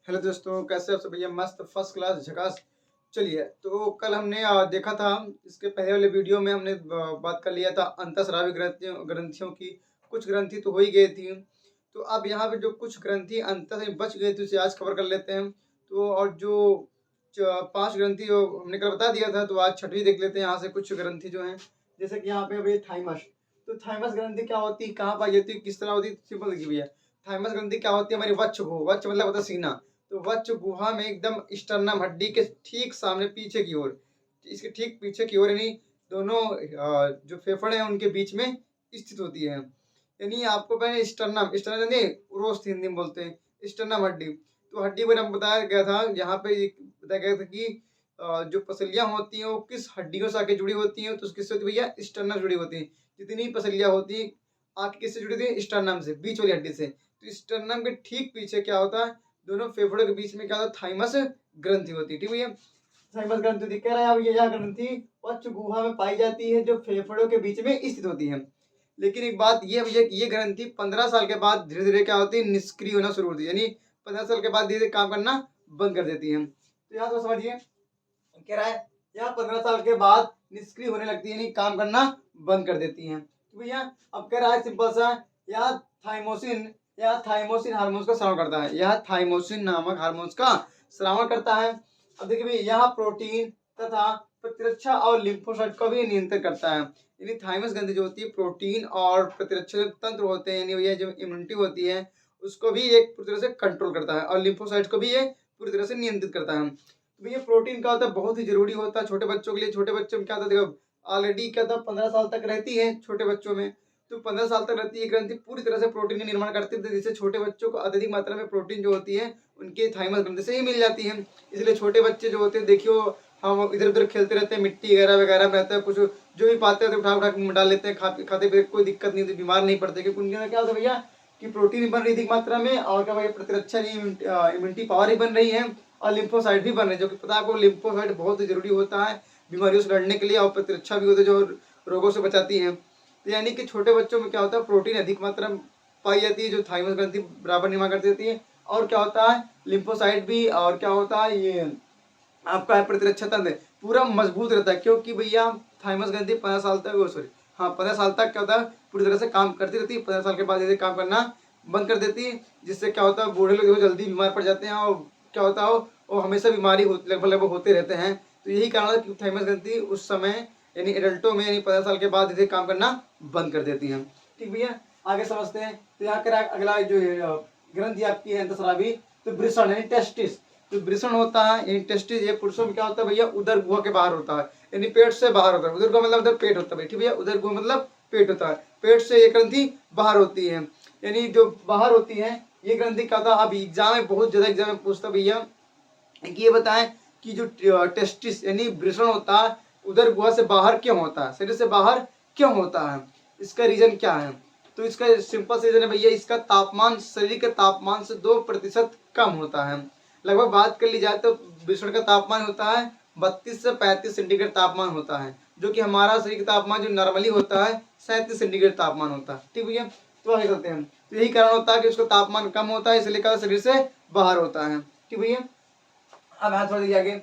Hello दोस्तों, कैसे आप सब भैया? मस्त फर्स्ट क्लास झकास। चलिए, तो कल हमने देखा था, इसके पहले वाले वीडियो में हमने बात कर लिया था अंतःस्रावी ग्रंथियों ग्रंथियों की। कुछ ग्रंथि तो हो ही गई थी, तो अब यहाँ पे जो कुछ ग्रंथि अंत से बच गई थी उसे आज कवर कर लेते हैं। तो और जो 5 ग्रंथि जो हमने कल बता दिया था, तो आज छठवीं देख लेते हैं। यहाँ से कुछ ग्रंथि जो हैं, जैसे कि यहाँ पे अभी थाइमस। तो थाइमस ग्रंथि क्या होती है, कहाँ पाई जाती है, किस तरह होती है? सिंपल देखिए भैया, थाइमस ग्रंथि क्या होती है? हमारी वक्ष गुहा। वक्ष मतलब होता है सीना। तो वक्ष गुहा में एकदम स्टर्नम हड्डी के ठीक सामने पीछे की ओर, इसके ठीक पीछे की ओर, यानी दोनों जो फेफड़े हैं उनके बीच में स्थित होती है। यानी आपको पहले स्टर्नम स्टर्नम यानी उरोस्थ हिंदी में बोलते हैं, स्टर्नम हड्डी। तो हड्डी पर हम बताया गया था, यहाँ पे बताया गया था कि जो पसलियां होती हैं वो किस हड्डियों से आके जुड़ी होती हैं, तो किससे होती है भैया? स्टर्नम जुड़ी होती है। जितनी पसलियां होती हैं आगे किससे जुड़ी होती है? स्टर्नम से, बीच वाली हड्डी से। तो स्टर्नम के ठीक पीछे क्या होता है? दोनों फेफड़ों के बीच में क्या होता है? थाइमस ग्रंथि होती है। ठीक है, थाइमस ग्रंथि होती है। कह रहा है अब ये यह ग्रंथि वक्ष गुहा में पाई जाती है, जो फेफड़ों के बीच में स्थित होती है। लेकिन एक बात ये भैया, ये ग्रंथि 15 साल के बाद धीरे धीरे क्या होती है? निष्क्रिय होना शुरू होती है। यानी 15 साल के बाद धीरे धीरे काम करना बंद कर देती है। तो यहाँ तो समझिए, कह रहा है यहाँ 15 साल के बाद निष्क्रिय होने लगती है, यानी काम करना बंद कर देती है। तो भैया अब कह रहा है सिंपल सा, यह थाइमोसिन हार्मोन्स का स्राव करता है। यह थाइमोसिन नामक हार्मोन्स का स्राव करता है। अब देखिए भैया, यह प्रोटीन तथा प्रतिरक्षा और लिम्फोसाइट को भी नियंत्रित करता है। यानी थाइमस ग्रंथि जो होती है प्रोटीन और प्रतिरक्षा तंत्र होते हैं, यानी ये जो इम्यूनिटी होती है उसको भी एक पूरी तरह से कंट्रोल करता है, और लिम्फोसाइट को भी ये पूरी तरह से नियंत्रित करता है। तो भैया प्रोटीन क्या होता है? बहुत ही जरूरी होता है छोटे बच्चों के लिए। छोटे बच्चों में क्या होता है, देखो ऑलरेडी क्या था, 15 साल तक रहती है छोटे बच्चों में। तो 15 साल तक रहती है ग्रंथि, पूरी तरह से प्रोटीन का निर्माण करती है, जिससे छोटे बच्चों को अत्यधिक मात्रा में प्रोटीन जो होती है उनके थाइमस ग्रंथि से ही मिल जाती है। इसलिए छोटे बच्चे जो होते हैं, देखियो हम इधर उधर खेलते रहते हैं, मिट्टी वगैरह वगैरह में रहता है, कुछ जो भी पाते हैं तो उठा उठा के डाल लेते हैं, खाते पे कोई दिक्कत नहीं होती, बीमार नहीं पड़ते, क्योंकि उनके अंदर क्या होता है भैया कि प्रोटीन बन रही अधिक मात्रा में, और क्या भैया प्रतिरक्षा इम्यूनिटी पावर ही बन रही है, और लिम्फोसाइट भी बन रहे हैं, जो कि पता है आपको लिम्फोसाइट बहुत ही जरूरी होता है बीमारियों से लड़ने के लिए, और प्रतिरक्षा भी होती है जो रोगों से बचाती है। तो यानी कि छोटे बच्चों में क्या होता है, प्रोटीन अधिक मात्रा में पाई जाती है, जो थाइमस ग्रंथि बराबर निर्माण करती रहती है। और क्या होता है, लिम्फोसाइट भी, और क्या होता है ये आपका प्रतिरक्षा तंत्र पूरा मजबूत रहता है, क्योंकि भैया थाइमस ग्रंथि 15 साल तक, सॉरी हाँ 15 साल तक क्या होता है, पूरी तरह से काम करती रहती है। 15 साल के बाद यदि काम करना बंद कर देती है, जिससे क्या होता है बूढ़े लोग जल्दी बीमार पड़ जाते हैं, और क्या होता है वो हमेशा बीमारी लगभग लगभग होते रहते हैं। तो यही कारण है कि थाइमस ग्रंथि उस समय यानी एडल्टों में, यानी 15 साल के बाद इसे काम करना बंद कर देती हैं। ठीक भैया, आगे समझते हैं। तो यहाँ कर अगला जो ग्रंथि आपकी है अंतःस्रावी, तो वृषण यानी टेस्टिस। तो वृषण होता है यानी टेस्टिस, ये पुरुषों में क्या होता है भैया, उदर गुहा के बाहर होता है, यानी पेट से बाहर होता है। उदर गुहा मतलब उधर पेट होता है, ठीक भैया, उदर गुहा मतलब पेट होता है। पेट से ये ग्रंथि बाहर होती है, यानी जो बाहर होती है ये ग्रंथि क्या होता है। अब एग्जाम में बहुत ज्यादा एग्जाम में पूछता भैया कि ये बताएं कि जो टेस्टिस यानी वृषण होता है उदर गुहा से बाहर क्यों होता है, शरीर से बाहर क्यों होता है, इसका रीजन क्या है? तो इसका सिंपल रीजन है भैया, इसका तापमान शरीर के तापमान से 2% कम होता है। लगभग बात कर ली जाए तो वृषण का तापमान होता है 32 से 35 सेंटीग्रेड तापमान होता है, जो कि हमारा शरीर का तापमान जो नॉर्मली होता है 37 सेंटीग्रेड तापमान होता है। ठीक भैया, तो आगे चलते हैं। तो यही कारण होता है कि उसका तापमान कम होता है, इसलिए शरीर से बाहर होता है। ठीक भैया, अब हाथ बढ़ आगे।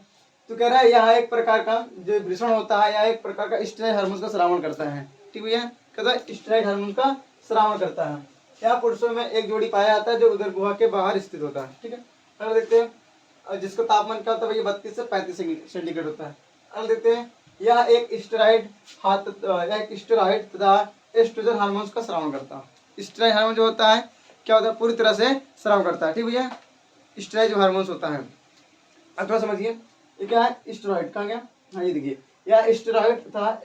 तो कह रहा है यह एक प्रकार का जो वृषण होता है, यह एक प्रकार का स्टेरॉइड हार्मोन का स्रावन करता है। ठीक भैया, कहता है स्टेरॉइड हार्मोन का स्रावन करता है। यहाँ पुरुषों में एक जोड़ी पाया जाता है जो उदर गुहा के बाहर स्थित होता है। ठीक है, अब देखते हैं जिसका तापमान क्या होता है भैया 32 से 35 सेंटीग्रेड होता है। अब देखते हैं यह एक स्टेरॉइड तथा एस्ट्रोजन हार्मोन्स का स्रावन करता है। स्टेरॉइड हार्मोन जो होता है क्या होता है, पूरी तरह से स्राव करता है। ठीक भैया, स्टेरॉइड जो हार्मोन्स होता है, अब थोड़ा समझिए ये क्या है, स्टेरॉइड कहाँ गया, हाँ ये देखिए, यह स्टेरॉइड तथा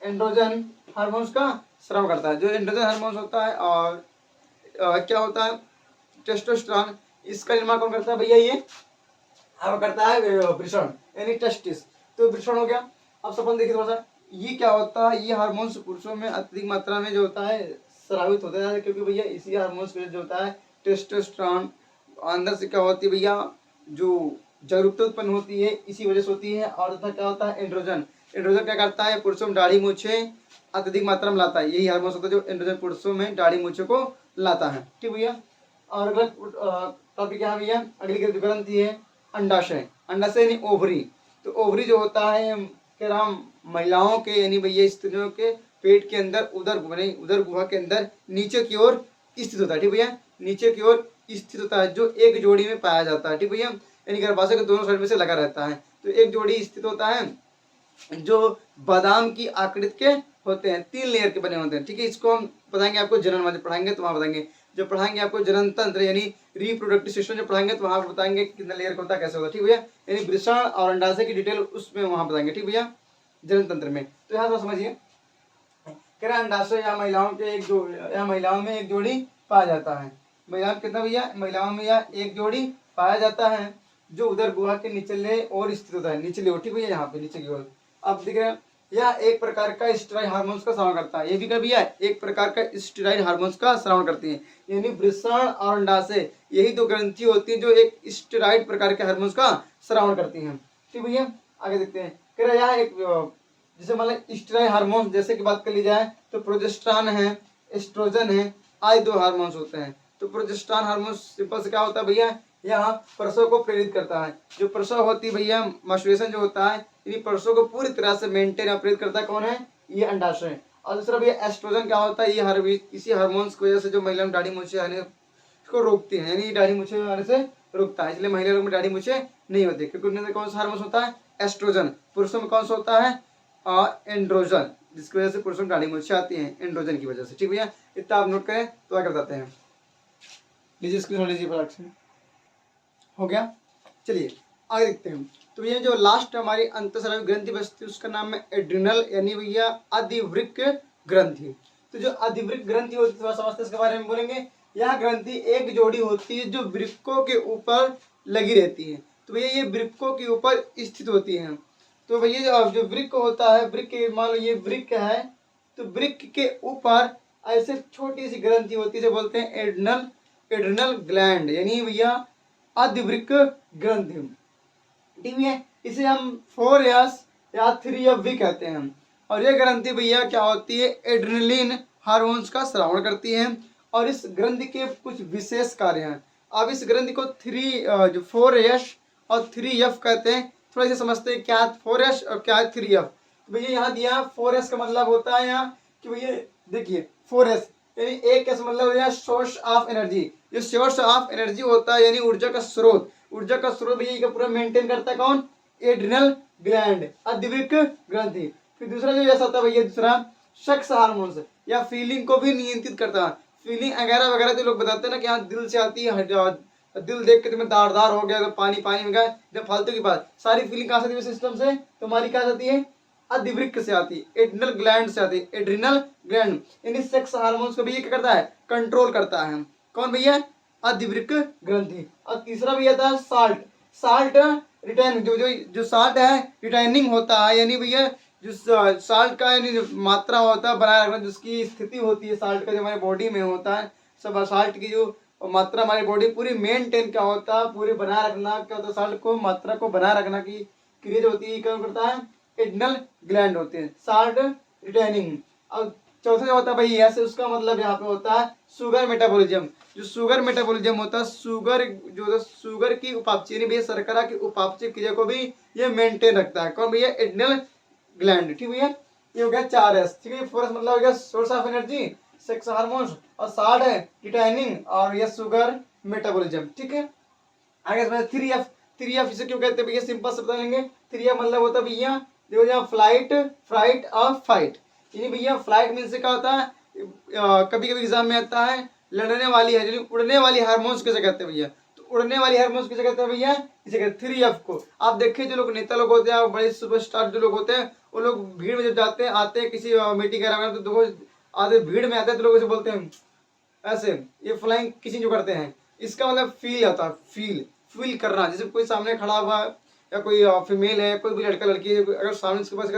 एंड्रोजन हार्मोन्स का स्राव करता है। जो एंड्रोजन हार्मोन्स होता है और क्या होता है टेस्टोस्टेरोन, इसका निर्माण कौन करता है भैया, ये अब करता है वृषण यानी टेस्टिस। तो वृषण हो गया। अब सपन देखिए थोड़ा सा, ये क्या होता है, ये हार्मोन्स पुरुषों में अत्यधिक मात्रा में जो होता है स्रावित होता है, क्योंकि भैया इसी हार्मोन्स की वजह जो होता है टेस्टोस्टेरोन अंदर से क्या होती है भैया, जो जागरूकता उत्पन्न होती है इसी वजह से होती है। और तथा क्या होता है एंड्रोजन, एंड्रोजन क्या करता है पुरुषों में दाढ़ी मूछे अत्यधिक मात्रा में लाता है। यही हार्मोन होता है जो एंड्रोजन पुरुषों में दाढ़ी मूछे को लाता है। ठीक भैया, और अगला टॉपिक यहाँ भैया अगली ग्रंथि है अंडाशय। अंडाशय यानी ओवरी। तो ओवरी जो होता है कह रहा हूँ महिलाओं के यानी भैया स्त्रियों के पेट के अंदर उदर गुहा के अंदर नीचे की ओर स्थित होता है। ठीक भैया, नीचे की ओर स्थित होता है, जो एक जोड़ी में पाया जाता है। ठीक भैया, यानी गर्भाशय के दोनों साइड में से लगा रहता है, तो एक जोड़ी स्थित होता है जो बादाम की आकृति के होते हैं, 3 लेयर के बने होते हैं। ठीक है, इसको हम बताएंगे आपको जनन में पढ़ाएंगे तो वहाँ बताएंगे, जो पढ़ाएंगे आपको जनन तंत्र यानी रिप्रोडक्टिव सिस्टम जो पढ़ाएंगे तो वहाँ बताएंगे कितना लेयर का होता है, कैसे होता है। ठीक भैया, यानी वृषण और अंडाशय की डिटेल उसमें वहाँ बताएंगे। ठीक भैया, जनन तंत्र में। तो यहाँ पर समझिए, कह रहा अंडाशय या महिलाओं में एक जोड़ी पाया जाता है। महिलाओं में कितना भैया, महिलाओं में या एक जोड़ी पाया जाता है जो उदर गुहा के निचले ओर स्थित होता है, निचले ओर। ठीक भैया, यहाँ पे नीचे की ओर आप देख रहे हैं, यह एक प्रकार का स्टेरॉइड हार्मोन्स का श्रवण करता है। ये भी क्या भैया, एक प्रकार का स्टेरॉइड हार्मोन्स का श्रवण करती है। यानी वृषण और अंडाशय यही 2 ग्रंथि होती है जो एक स्टेरॉइड प्रकार के हार्मोन्स का श्रवण करती हैं। ठीक भैया, आगे देखते हैं। कह रहा यह एक जैसे मतलब स्टेरॉइड हार्मोन्स जैसे कि बात कर ली जाए तो प्रोजेस्टेरॉन है, एस्ट्रोजन है, आदि 2 हार्मोन्स होते हैं। तो प्रोजेस्टेरॉन हार्मोन्स सिंपल से क्या होता है भैया, यहाँ प्रसव को प्रेरित करता है। जो प्रसव होती है भैया, मास्टरबेशन जो होता है, इन प्रसव को पूरी तरह से मेंटेन और प्रेरित करता है कौन है, ये अंडाशय। और दूसरा भैया एस्ट्रोजन क्या होता है, ये इसी हार्मोन्स की वजह से जो महिला में दाढ़ी मूछें आने को रोकती है, यानी दाढ़ी मूछें आने से रोकता है, इसलिए महिला लोग में दाढ़ी मूछें नहीं होती, क्योंकि उनमें कौन सा हार्मोन होता है, एस्ट्रोजन। पुरुषों में कौन सा होता है, एंड्रोजन, जिसकी वजह से पुरुषों में दाढ़ी मूछें आती हैं एंड्रोजन की वजह से। ठीक भैया, इतना आप नोट करें तो आगे बताते हैं। लीजिए स्क्रीन लीजिए फटाक से, हो गया। चलिए आगे देखते हैं। तो ये जो लास्ट हमारी अंतःस्रावी ग्रंथि बचती है उसका नाम है एड्रिनल यानी भैया अधिवृक्क ग्रंथि। तो जो अधिवृक्क ग्रंथि होती है थोड़ा समझते हैं इसके बारे में बोलेंगे। यह ग्रंथि एक जोड़ी होती है जो वृक्कों के ऊपर लगी रहती है। तो भैया ये वृक्कों के ऊपर स्थित होती है। तो भैया जो वृक्क होता है, वृक्क मान लो ये वृक्क है, तो वृक्क के ऊपर ऐसे छोटी सी ग्रंथि होती है जो बोलते हैं एड्रिनल ग्लैंड यानी भैया अधिवृक्क ग्रंथि। ठीक है, इसे हम 4S या 3F भी कहते हैं। और ये ग्रंथि भैया क्या होती है, एड्रेनलिन हार्मोन्स का स्रावन करती है। और इस ग्रंथि के कुछ विशेष कार्य हैं। अब इस ग्रंथि को 4S और 3F कहते हैं। थोड़ा सा समझते हैं क्या 4S और क्या 3F। तो भैया यहाँ दिया 4S का मतलब होता है यहाँ कि भैया देखिए 4S यानी एक मतलब हो सोर्स ऑफ एनर्जी। जो सोर्स ऑफ एनर्जी होता है यानी ऊर्जा का स्रोत भैया पूरा मेंटेन करता है कौन, एड्रिनल ग्लैंड अधिवृक्क ग्रंथि। फिर दूसरा जो ऐसा होता है भैया, दूसरा सेक्स हार्मोन्स या फीलिंग को भी नियंत्रित करता है। फीलिंग वगैरह वगैरह जो लोग बताते हैं ना कि हाँ दिल से आती है, दिल देख के तुम्हें दारदार हो गया, पानी पानी में गया, जब फालतू की बात, सारी फीलिंग कहाँ से आती है सिस्टम से, तुम्हारी कहाँ से आती है, अधिवृक्क से आती है, एड्रिनल ग्लैंड से आती है। एड्रिनल ग्लैंड यानी सेक्स हार्मोन्स को भी क्या करता है, कंट्रोल करता है। कौन भैया, अधिवृक्क ग्रंथि। और तीसरा भैया था साल्ट रिटेन, जो साल्ट है रिटेनिंग होता है, यानी भैया जो साल्ट का यानी मात्रा होता है बनाए रखना, जिसकी स्थिति होती है साल्ट का जो हमारे बॉडी में होता है, सब साल्ट की जो मात्रा हमारी बॉडी पूरी मेंटेन क्या होता है, पूरी बनाए रखना क्या होता है, साल्ट को मात्रा को बनाए रखना की क्रिया जो होती है क्या करता है, एड्रिनल ग्लैंड होते हैं, साल्ट रिटेनिंग। और चौथा जो होता है भाई ऐसे, उसका मतलब यहाँ पे होता है शुगर मेटाबॉलिज्म। जो शुगर मेटाबॉलिज्म होता है, शुगर की उपापचय यानी भैया शर्करा की उपापचय क्रिया को भी ये मेंटेन रखता है। कौन भैया, एड्रिनल ग्लैंड। ठीक भैया, ये हो गया 4S। ठीक है, 4S मतलब हो गया source of energy, sex hormones, और साल्ट है रिटेनिंग, और ये शुगर मेटाबॉलिज्म। ठीक है, आगे 3F इसे क्यों कहते हैं भैया, सिंपल से बता लेंगे। 3F मतलब होता है भैया देखो फ्लाइट और फाइट। यानी भैया फ्लाइट मीन से क्या होता है, कभी कभी एग्जाम में आता है लड़ने वाली है, यानी उड़ने वाली हार्मोन्स कैसे कहते हैं भैया, तो उड़ने वाली हार्मोन्स कैसे कहते हैं भैया, इसे कहते हैं 3F को। आप देखिए जो लोग नेता लोग होते हैं, बड़े सुपरस्टार जो लोग होते हैं, वो लोग भीड़ में जब जाते हैं आते हैं किसी मीटिंग वगैरह, तो देखो आधे भीड़ में आते हैं तो लोग ऐसे बोलते हैं ऐसे, ये फ्लाइंग किसी जो करते हैं, इसका मतलब फील आता है, फील करना। जैसे कोई सामने खड़ा हुआ है या कोई फीमेल है, कोई भी लड़का लड़की है, अगर सामने उसके पास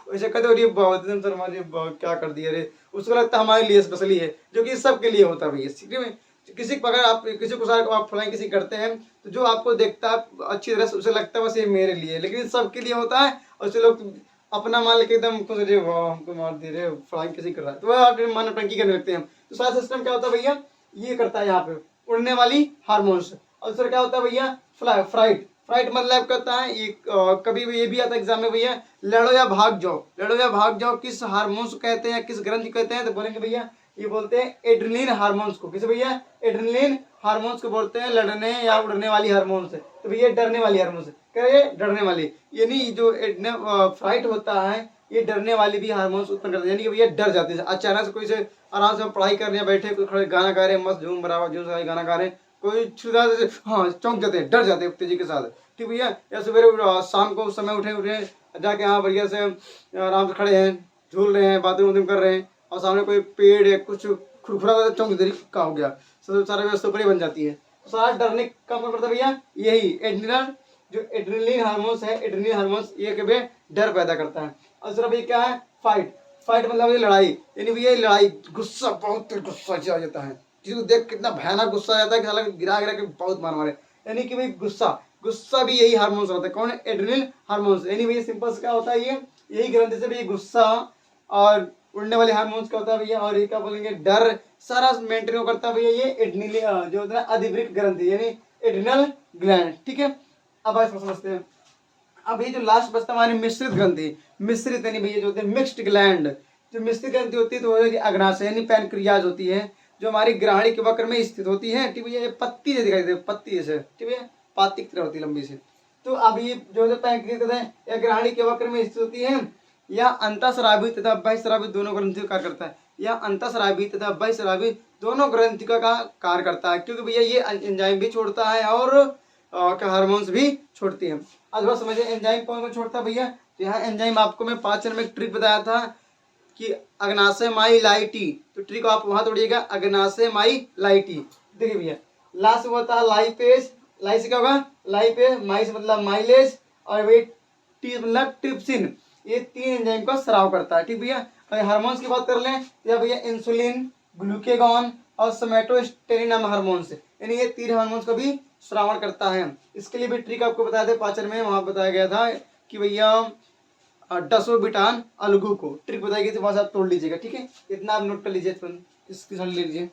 ऐसे कहते हो एकदम शर्मा जी क्या कर दिया रे, उसको लगता है हमारे लिए स्पेशली है, जो कि सबके लिए होता है भैया। ठीक है, किसी अगर आप किसी को आप फ्लाइंग किसी करते हैं तो जो आपको देखता है अच्छी तरह से उसे लगता है बस ये मेरे लिए, लेकिन सबके लिए होता है। और उसे लोग अपना मान लेके एकदम खुश, हमको मार दे रहे फ्लाइंग किसी कर रहा है, तो वह आप मन टंकी करने लगते हैं। तो सारा सिस्टम क्या होता है भैया, ये करता है यहाँ पे उड़ने वाली हार्मोन्स। और दूसरा क्या होता है भैया, फ्राइट। फ्राइट मतलब करता है ये कभी भी ये भी आता है एग्जाम में भैया, लड़ो या भाग जाओ। लड़ो या भाग जाओ किस हार्मोन्स को कहते हैं, किस ग्रंथि को कहते हैं, तो बोलेंगे भैया ये बोलते हैं एड्रेनलिन हार्मोन्स को। किसे भैया, एड्रेनलिन हार्मोन्स को बोलते हैं लड़ने या उड़ने वाली हार्मोन्स। तो भैया डरने वाली हार्मोन्स कह डरने वाली, यानी जो फ्राइट होता है ये डरने वाली भी हार्मोन्स उत्पन्न करते हैं, यानी कि भैया डर जाते हैं अचानक से। कोई से आराम से पढ़ाई करने बैठे, कोई खड़े गाना गा रहे हैं, मस्त झूम बराबर झूम से गाना गा रहे हैं, कोई छुदा हाँ चौंक जाते हैं, डर जाते हैं तेजी के साथ। ठीक भैया, या सवेरे शाम को उस समय उठे जाके हाँ बढ़िया से आराम से खड़े हैं, झूल रहे हैं, बाथरूम वाथरूम कर रहे हैं, और सामने कोई पेड़ है कुछ खुरखुरा हुआ चौंक देरी का हो गया, सब सारा व्यवस्था बड़ी बन जाती है। तो सारा डरने का कौन करता है भैया, यही एड्रेनल, जो एड्रेनलिन हार्मोन्स है, एड्रेनलिन हार्मोन्स ये कभी डर पैदा करता है। और दूसरा भैया क्या है, फाइट। फाइट मतलब ये लड़ाई, यानी भैया लड़ाई, गुस्सा, बहुत बहुत आ जाता है, किसी को देख कितना भयानक गुस्सा आ जाता है कि साला गिरा गिरा के बहुत मार मारे, यानी कि भाई गुस्सा, गुस्सा भी यही हार्मोन्स होता है। कौन है, एड्रेनलिन हार्मोन्स। यानी भैया सिंपल से क्या होता है, ये यही ग्रंथि से भी गुस्सा और उड़ने वाले हार्मोन्स का होता है भैया, और ये क्या बोलेंगे डर, सारा मेंटेन करता है भैया ये एड्रेनलिन जो होता है अधिवृक्क ग्रंथि, यानी एड्रिनल ग्लैंड। ठीक है, अब इसको समझते हैं। अब ये जो लास्ट बचता है हमारी मिश्रित ग्रंथि, मिश्रित यानी भैया जो होते हैं मिक्स्ड ग्लैंड। जो मिश्रित ग्रंथि होती है तो वो अग्नाशय यानी पैनक्रियाज होती है, जो हमारी ग्राहणी के वक्र में स्थित होती है। ठीक भैया, ये पत्ती से दिखाई देती है, पत्ती जैसे, ठीक है, पाती की तरह होती है लंबी से। तो अब ये जो है पैनक्रियाज है या ग्राहणी के वक्र में स्थित होती है, या अंतःस्रावी तथा बहिःस्रावी दोनों ग्रंथियों का कार्य करता है, या अंतःस्रावी तथा बहिःस्रावी दोनों ग्रंथियों का कार्य करता है, क्योंकि भैया ये एंजाइम भी छोड़ता है और हार्मोन्स भी छोड़ती है। आज बात समझिए एंजाइम कौन कौन छोड़ता है भैया। तो यहाँ एंजाइम आपको मैं पाचन में एक ट्रिक बताया था कि अग्नाशय माइलाइटी, तो ट्रिक आप वहां तोड़िएगा, अग्नाशय माइलाइटी। देखिए भैया, लास्ट होता है लाइपेज, लाई से क्या होगा लाइपेज, माई से मतलब माइलेज, और वे टी मतलब ट्रिप्सिन, ये तीन एंजाइम का स्राव करता है। ठीक भैया, हार्मोन्स की बात कर लें तो भैया इंसुलिन, ग्लूकेगॉन और सोमेटोस्टेरिन नाम हार्मोन्स, यानी ये तीन हार्मोन्स का भी श्रावण करता है। इसके लिए भी ट्रिक आपको बताया था पाचन में, वहां बताया गया था कि भैया डसोबिटान अलगू को ट्रिक बताई गई थी, वहां से आप तोड़ लीजिएगा। ठीक है, इतना आप नोट कर लीजिए, इसकी समझ लीजिए।